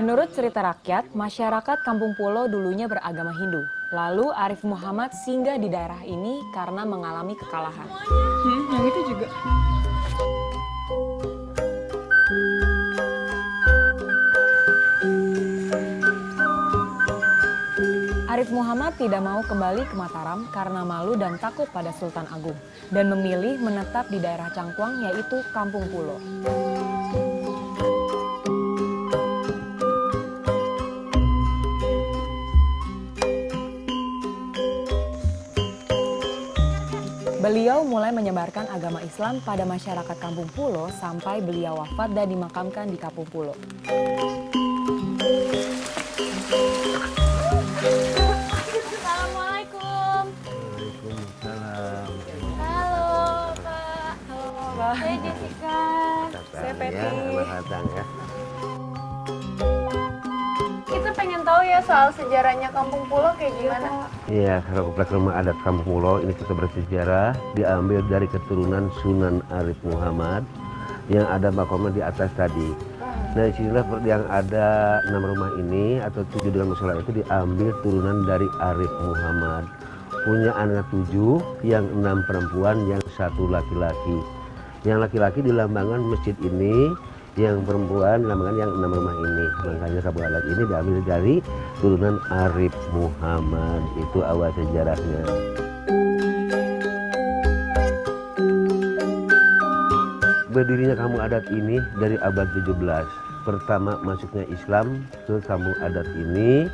Menurut cerita rakyat, masyarakat Kampung Pulo dulunya beragama Hindu. Lalu Arif Muhammad singgah di daerah ini karena mengalami kekalahan. Yang itu juga. Arif Muhammad tidak mau kembali ke Mataram karena malu dan takut pada Sultan Agung dan memilih menetap di daerah Cangkuang yaitu Kampung Pulo. Beliau mulai menyebarkan agama Islam pada masyarakat Kampung Pulo sampai beliau wafat dan dimakamkan di Kampung Pulo. Assalamualaikum. Waalaikumsalam. Halo Pak. Halo Mbak. Saya Jessica. Saya Peti. Ya, selamat datang ya. Kita pengen tahu ya soal sejarahnya Kampung Pulo kayak gimana. Iya, kalau kompleks rumah adat Kampung Pulo ini kita bersejarah diambil dari keturunan Sunan Arif Muhammad yang ada makamnya di atas tadi. Nah, disinilah yang ada 6 rumah ini atau 7 dengan musola itu diambil turunan dari Arif Muhammad. Punya anak 7, yang 6 perempuan, yang 1 laki-laki. Yang laki-laki dilambangkan masjid ini, yang perempuan dilambangkan yang 6 rumah ini. Makanya kampung adat ini diambil dari turunan Arif Muhammad. Itu awal sejarahnya. Berdirinya kampung adat ini dari abad 17. Pertama masuknya Islam ke kampung adat ini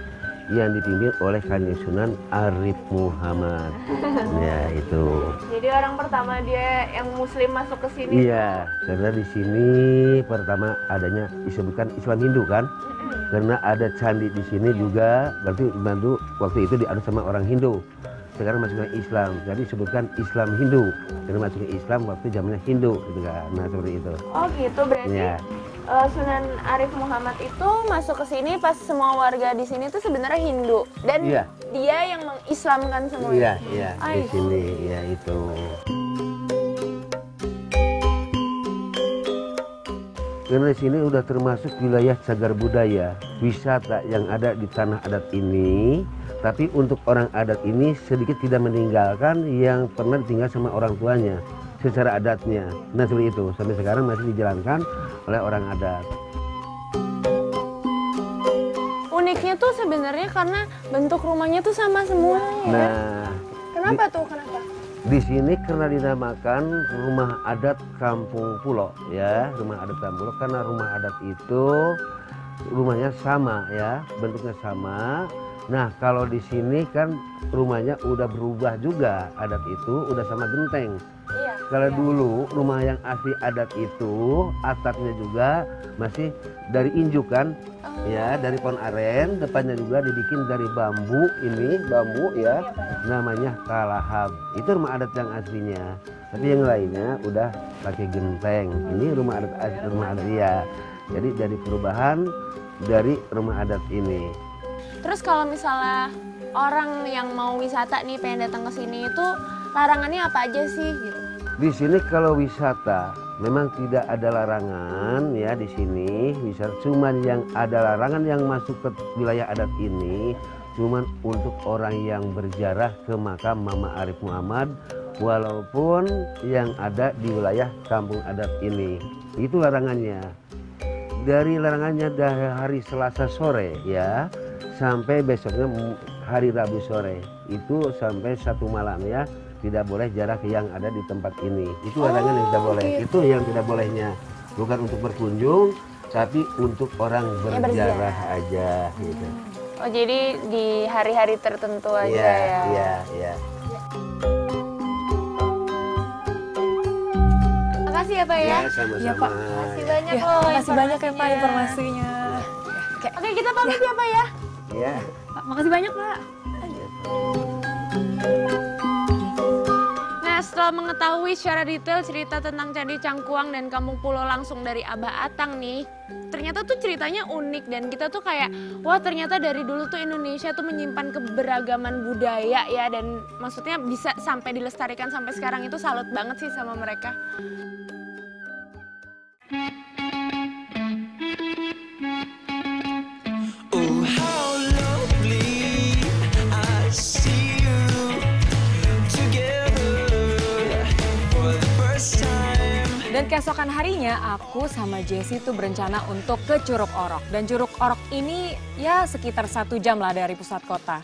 yang dipimpin oleh Kanjeng Sunan Arif Muhammad. Ya, itu. Jadi orang pertama dia yang muslim masuk ke sini. Iya, karena di sini pertama adanya disebutkan Islam Hindu kan? Karena ada candi di sini juga, berarti bantu waktu itu dianut sama orang Hindu. Sekarang masuknya Islam, jadi disebutkan Islam Hindu. Karena masuknya Islam waktu zamannya Hindu, gitu kan? Nah seperti itu. Oh gitu, berarti Ya. Sunan Arif Muhammad itu masuk ke sini pas semua warga di sini tuh sebenarnya Hindu dan Iya. dia yang mengislamkan semuanya. Iya, iya, di Ay. sini, ya itu. Karena di sini udah termasuk wilayah cagar budaya, wisata yang ada di tanah adat ini. Tapi untuk orang adat ini sedikit tidak meninggalkan yang pernah ditinggal sama orang tuanya secara adatnya. Nah seperti itu, sampai sekarang masih dijalankan oleh orang adat. Uniknya tuh sebenarnya karena bentuk rumahnya tuh sama semua ya. Nah, Kenapa tuh? Kenapa? di sini karena dinamakan rumah adat Kampung Pulo ya, rumah adat Kampung Pulo karena rumah adat itu rumahnya sama ya, bentuknya sama. Nah, kalau di sini kan rumahnya udah berubah juga, adat itu udah sama genteng. Iya. Kalau dulu rumah yang asli adat itu atapnya juga masih dari injuk kan, ya dari pohon aren, depannya juga dibikin dari bambu ini, bambu ya, namanya kalahab. Itu rumah adat yang aslinya. Tapi yang lainnya udah pakai genteng. Ini rumah adat asli, rumah adat ya. Jadi dari perubahan dari rumah adat ini. Terus kalau misalnya orang yang mau wisata nih pengen datang ke sini itu larangannya apa aja sih gitu? Di sini kalau wisata memang tidak ada larangan ya di sini wisata, cuman yang ada larangan yang masuk ke wilayah adat ini cuman untuk orang yang berziarah ke makam Mama Arif Muhammad walaupun yang ada di wilayah kampung adat ini. Itu larangannya. Dari larangannya dari hari Selasa sore ya sampai besoknya hari Rabu sore itu sampai 1 malam ya. Tidak boleh jarak yang ada di tempat ini. Itu larangan yang tidak boleh. Gitu. Itu yang tidak bolehnya. Bukan untuk berkunjung, tapi untuk orang berziarah aja. Gitu. Oh jadi di hari-hari tertentu aja Iya, ya? iya, iya. Makasih ya Pak ya. Sama-sama. Iya, Pak. Makasih banyak Ya, loh makasih banyak ya Pak informasinya. informasinya. Oke kita pamit ya Pak ya. Iya. Pak, makasih banyak Pak. Nah, setelah mengetahui secara detail cerita tentang Candi Cangkuang dan Kampung Pulo langsung dari Abah Atang nih, ternyata tuh ceritanya unik dan kita tuh kayak, wah ternyata dari dulu tuh Indonesia tuh menyimpan keberagaman budaya ya dan maksudnya bisa sampai dilestarikan sampai sekarang itu salut banget sih sama mereka. Dan keesokan harinya aku sama Jessie tuh berencana untuk ke Curug Orok. Dan Curug Orok ini ya sekitar 1 jam lah dari pusat kota.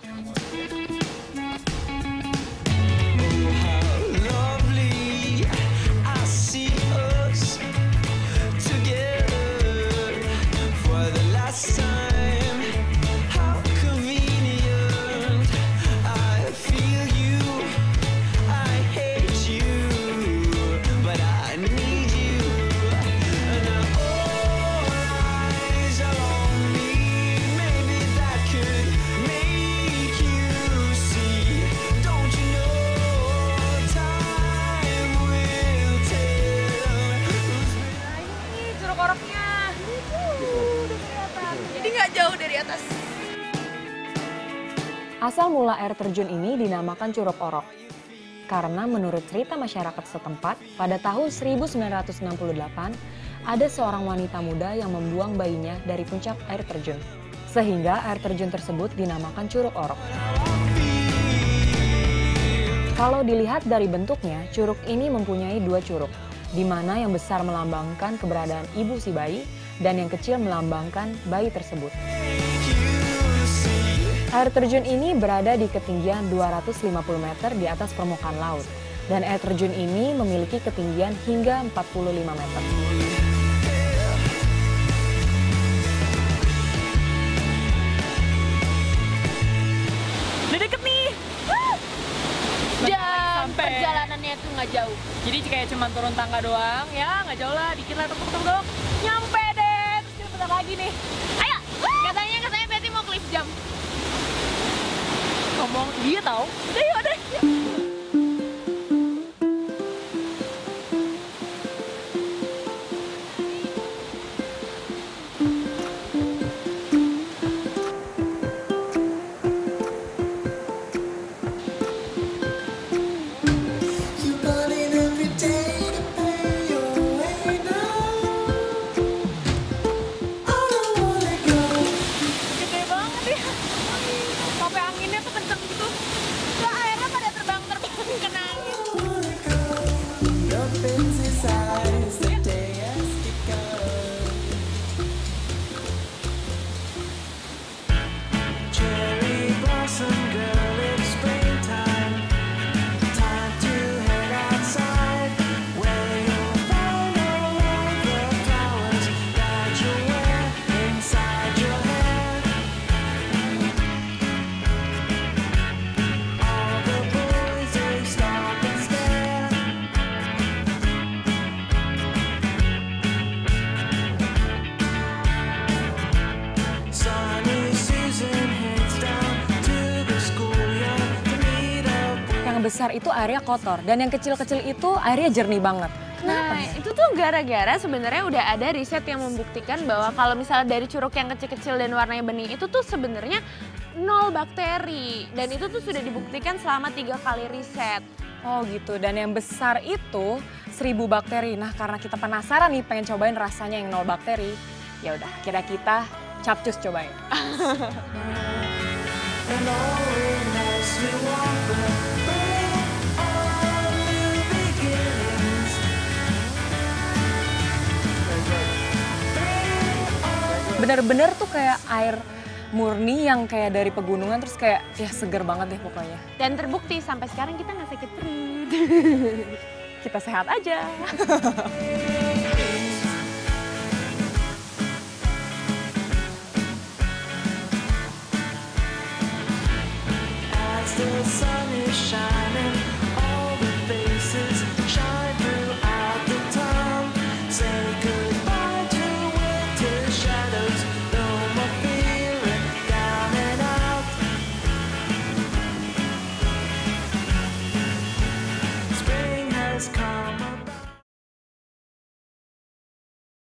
Asal mula air terjun ini dinamakan Curug Orok. Karena menurut cerita masyarakat setempat, pada tahun 1968 ada seorang wanita muda yang membuang bayinya dari puncak air terjun. Sehingga air terjun tersebut dinamakan Curug Orok. Kalau dilihat dari bentuknya, curug ini mempunyai 2 curug, di mana yang besar melambangkan keberadaan ibu si bayi dan yang kecil melambangkan bayi tersebut. Air terjun ini berada di ketinggian 250 meter di atas permukaan laut. Dan air terjun ini memiliki ketinggian hingga 45 meter. Udah deket nih. Dan perjalanannya tuh nggak jauh. Jadi kayak cuma turun tangga doang, ya nggak jauh lah, dikit lah tuk-tuk-tuk. Nyampe deh, terus kita bentar lagi nih. Ayo, katanya Betty mau cliff jump. Ngomong, dia tahu. Udah yuk, udah. Besar itu airnya kotor dan yang kecil-kecil itu airnya jernih banget. Kenapa? Nah, itu tuh gara-gara sebenarnya udah ada riset yang membuktikan bahwa kalau misalnya dari curug yang kecil-kecil dan warnanya bening itu tuh sebenarnya 0 bakteri. Dan itu tuh sudah dibuktikan selama 3 kali riset. Oh gitu, dan yang besar itu 1000 bakteri. Nah karena kita penasaran nih pengen cobain rasanya yang 0 bakteri. Ya udah, kira kita capcus cobain. Bener-bener tuh kayak air murni yang kayak dari pegunungan, terus kayak ya seger banget deh pokoknya. Dan terbukti sampai sekarang kita nggak sakit perut. Kita sehat aja.